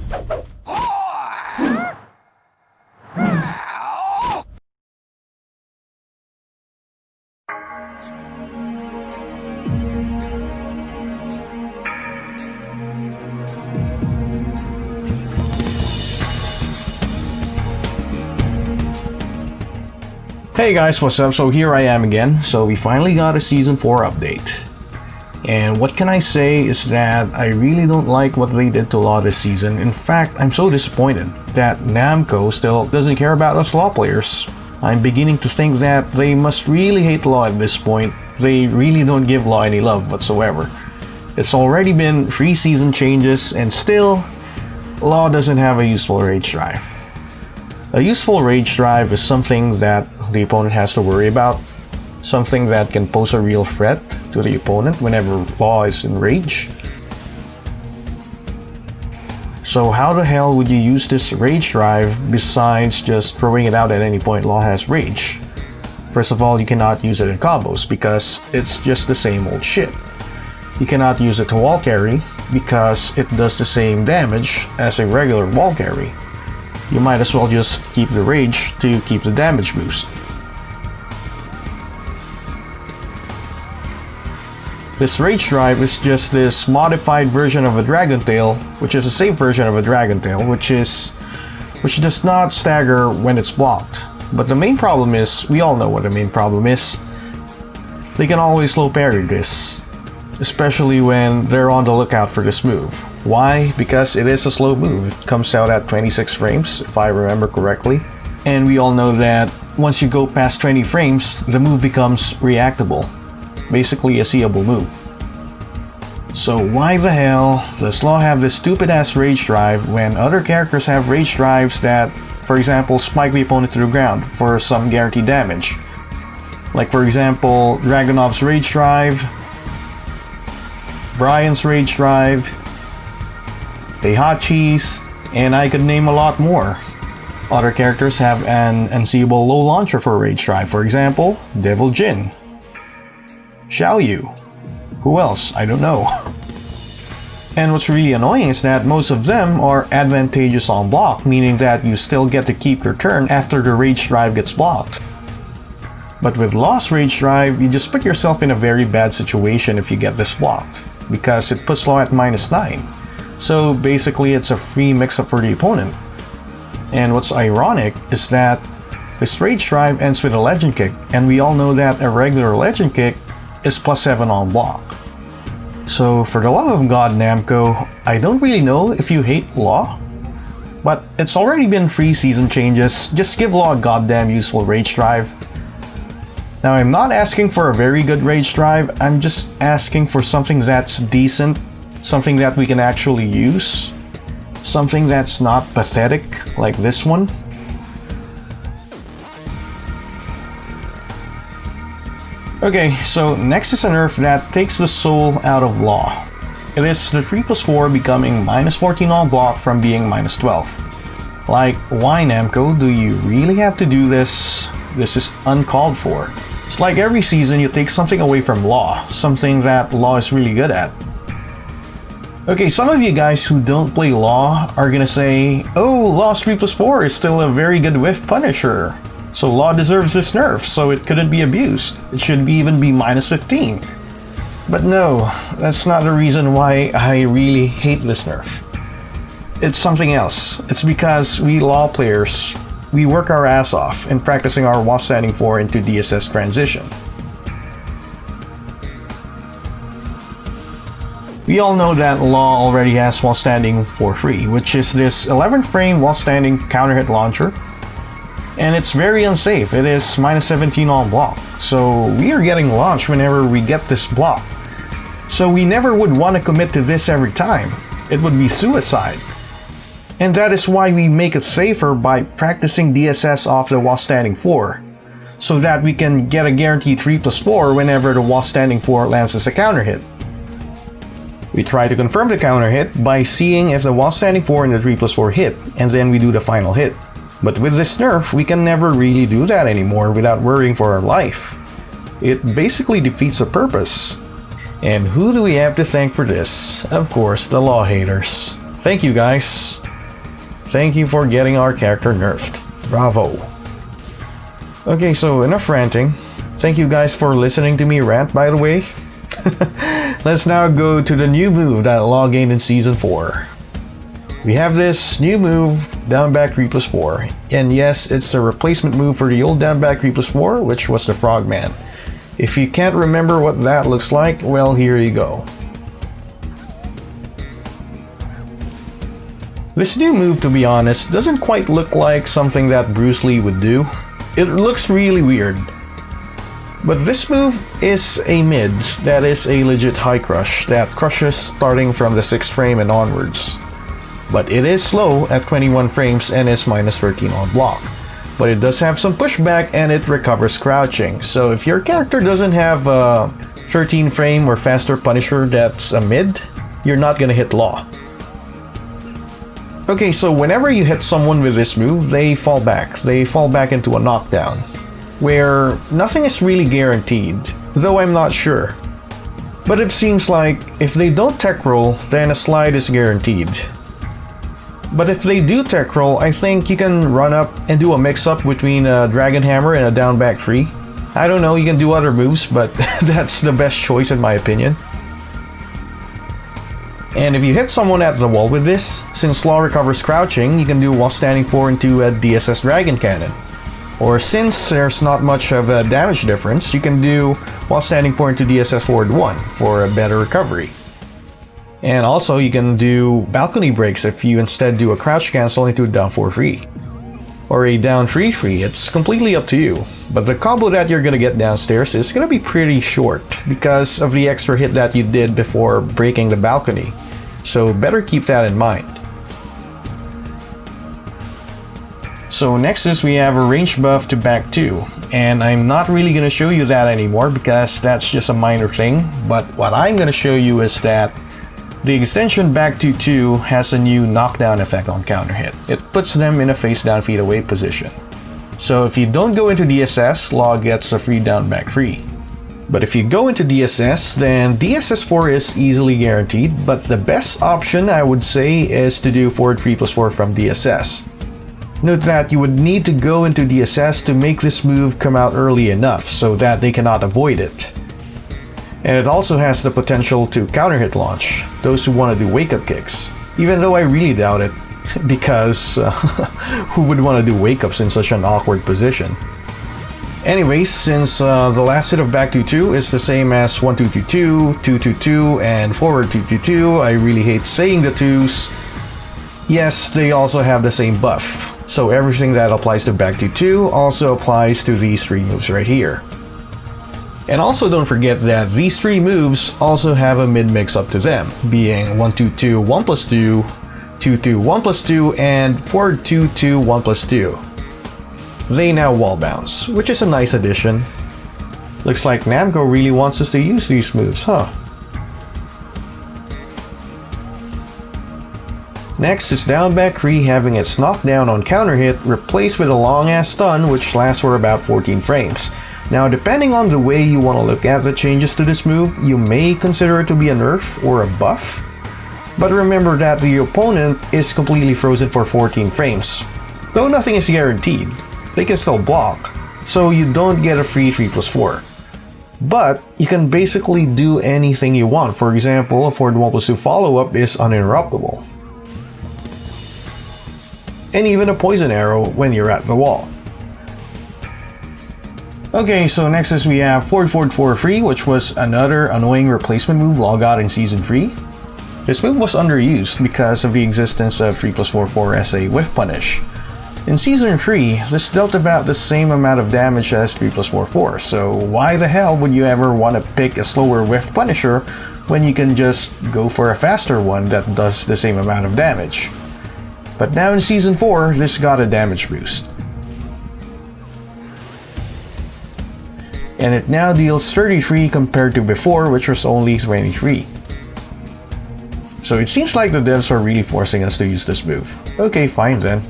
Hey guys, what's up? So here I am again. So we finally got a Season 4 update. And what can I say is that I really don't like what they did to Law this season. In fact, I'm so disappointed that Namco still doesn't care about us Law players. I'm beginning to think that they must really hate Law at this point. They really don't give Law any love whatsoever. It's already been 3 season changes and still, Law doesn't have a useful rage drive. A useful rage drive is something that the opponent has to worry about, something that can pose a real threat to the opponent whenever Law is in rage. So how the hell would you use this rage drive besides just throwing it out at any point Law has rage? First of all, you cannot use it in combos because it's just the same old shit. You cannot use it to wall carry because it does the same damage as a regular wall carry. You might as well just keep the rage to keep the damage boost. This rage drive is just this modified version of a Dragon Tail, which is a safe version of a Dragon Tail, which does not stagger when it's blocked. But the main problem is, we all know what the main problem is. They can always low parry this, especially when they're on the lookout for this move. Why? Because it is a slow move. It comes out at 26 frames, if I remember correctly. And we all know that once you go past 20 frames, the move becomes reactable. Basically a seeable move. So why the hell does Law have this stupid ass rage drive when other characters have rage drives that, for example, spike the opponent to the ground for some guaranteed damage? Like for example, Dragunov's rage drive, Brian's rage drive, Heihachi's, and I could name a lot more. Other characters have an unseeable low launcher for rage drive, for example, Devil Jin, Xiaoyu. Who else? I don't know. And what's really annoying is that most of them are advantageous on block, meaning that you still get to keep your turn after the rage drive gets blocked. But with Law's rage drive, you just put yourself in a very bad situation if you get this blocked, because it puts Law at -9. So basically it's a free mix-up for the opponent. And what's ironic is that this rage drive ends with a legend kick, and we all know that a regular legend kick is +7 on block. So for the love of God, Namco, I don't really know if you hate Law, but it's already been 3 season changes. Just give Law a goddamn useful rage drive. Now I'm not asking for a very good rage drive, I'm just asking for something that's decent, something that we can actually use, something that's not pathetic like this one. Okay, so next is a nerf that takes the soul out of Law. It is the 3+4 becoming -14 on block from being -12. Like, why Namco, do you really have to do this? This is uncalled for. It's like every season you take something away from Law, something that Law is really good at. Okay, some of you guys who don't play Law are gonna say, oh, Law's 3+4 is still a very good whiff punisher. So Law deserves this nerf, so it couldn't be abused. It should even be -15. But no, that's not the reason why I really hate this nerf. It's something else. It's because we Law players, we work our ass off in practicing our while standing 4 into DSS transition. We all know that Law already has while standing 4-3, which is this 11 frame while standing counter hit launcher. And it's very unsafe. It is -17 on block. So we are getting launched whenever we get this block. So we never would want to commit to this every time. It would be suicide. And that is why we make it safer by practicing DSS off the while standing 4. So that we can get a guaranteed 3+4 whenever the while standing 4 lands as a counter hit. We try to confirm the counter hit by seeing if the while standing 4 and the 3+4 hit, and then we do the final hit. But with this nerf, we can never really do that anymore without worrying for our life. It basically defeats the purpose. And who do we have to thank for this? Of course, the Law haters. Thank you guys. Thank you for getting our character nerfed. Bravo. Okay, so enough ranting. Thank you guys for listening to me rant, by the way. Let's now go to the new move that LoL gained in Season 4. We have this new move, down back 3+4. And yes, it's a replacement move for the old down back 3+4, which was the Frogman. If you can't remember what that looks like, well, here you go. This new move, to be honest, doesn't quite look like something that Bruce Lee would do. It looks really weird. But this move is a mid that is a legit high crush that crushes starting from the 6th frame and onwards. But it is slow at 21 frames and is -13 on block. But it does have some pushback and it recovers crouching. So if your character doesn't have a 13 frame or faster Punisher that's a mid, you're not gonna hit Law. Okay, so whenever you hit someone with this move, they fall back. They fall back into a knockdown, where nothing is really guaranteed, though I'm not sure. But it seems like if they don't tech roll, then a slide is guaranteed. But if they do tech roll, I think you can run up and do a mix-up between a Dragon Hammer and a down back 3. I don't know, you can do other moves, but that's the best choice in my opinion. And if you hit someone at the wall with this, since Law recovers crouching, you can do while standing 4 into a DSS Dragon Cannon. Or since there's not much of a damage difference, you can do while standing 4 into DSS forward 1 for a better recovery. And also you can do balcony breaks if you instead do a crouch cancel into a down 4 free. Or a down 3 free, it's completely up to you. But the combo that you're gonna get downstairs is gonna be pretty short because of the extra hit that you did before breaking the balcony. So better keep that in mind. So Nexus, we have a range buff to back 2, and I'm not really going to show you that anymore because that's just a minor thing, but what I'm going to show you is that the extension back to 2 has a new knockdown effect on counter hit. It puts them in a face down feet away position. So if you don't go into DSS, Law gets a free down back 3. But if you go into DSS, then DSS 4 is easily guaranteed, but the best option I would say is to do forward 3+4 from DSS. Note that you would need to go into DSS to make this move come out early enough so that they cannot avoid it. And it also has the potential to counter hit launch, those who want to do wake up kicks. Even though I really doubt it, because who would want to do wake ups in such an awkward position? Anyways, since the last hit of back 2-2 is the same as 1-2-2-2, 2-2-2, and forward 2-2-2, I really hate saying the 2s. Yes, they also have the same buff. So everything that applies to back 2-2 also applies to these 3 moves right here. And also don't forget that these 3 moves also have a mid mix up to them, being 1-2-2, 1+2, 2-2, 1+2, and forward 2-2, 1+2. They now wall bounce, which is a nice addition. Looks like Namco really wants us to use these moves, huh? Next is down back 3 having its knockdown on counter hit replaced with a long ass stun which lasts for about 14 frames. Now depending on the way you want to look at the changes to this move, you may consider it to be a nerf or a buff. But remember that the opponent is completely frozen for 14 frames. Though nothing is guaranteed, they can still block, so you don't get a free 3+4. But you can basically do anything you want. For example, a forward 1+2 follow-up is uninterruptible. And even a poison arrow when you're at the wall. Okay, so next is we have forward 4 free, which was another annoying replacement move LoL got in Season 3. This move was underused because of the existence of 3+4 as a whiff punish. In Season 3, this dealt about the same amount of damage as 3+4, so why the hell would you ever want to pick a slower whiff punisher when you can just go for a faster one that does the same amount of damage? But now in Season 4, this got a damage boost. And it now deals 33 compared to before, which was only 23. So it seems like the devs are really forcing us to use this move. Okay, fine then.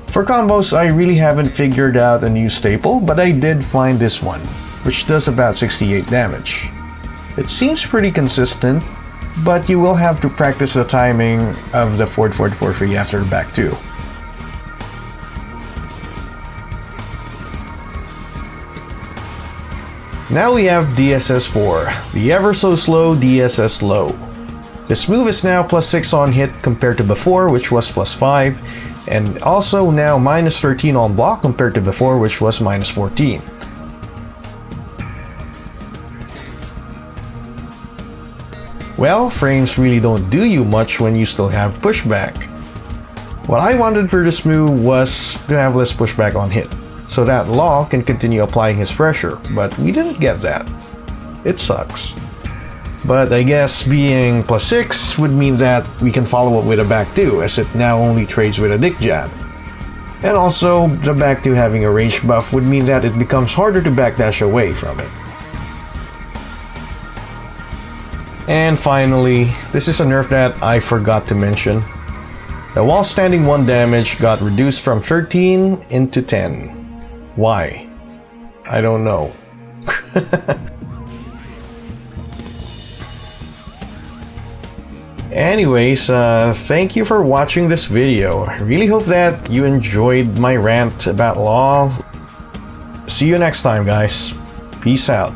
For combos, I really haven't figured out a new staple, but I did find this one, which does about 68 damage. It seems pretty consistent, but you will have to practice the timing of the forward 4-3 after the back 2. Now we have DSS4, the ever so slow DSS low. This move is now +6 on hit compared to before, which was +5, and also now -13 on block compared to before, which was -14. Well, frames really don't do you much when you still have pushback. What I wanted for this move was to have less pushback on hit, so that Law can continue applying his pressure, but we didn't get that. It sucks. But I guess being +6 would mean that we can follow up with a back 2, as it now only trades with a dick jab. And also, the back 2 having a range buff would mean that it becomes harder to backdash away from it. And finally, this is a nerf that I forgot to mention. The while standing 1 damage got reduced from 13 into 10. Why? I don't know. Anyways, thank you for watching this video. I really hope that you enjoyed my rant about Law. See you next time, guys. Peace out.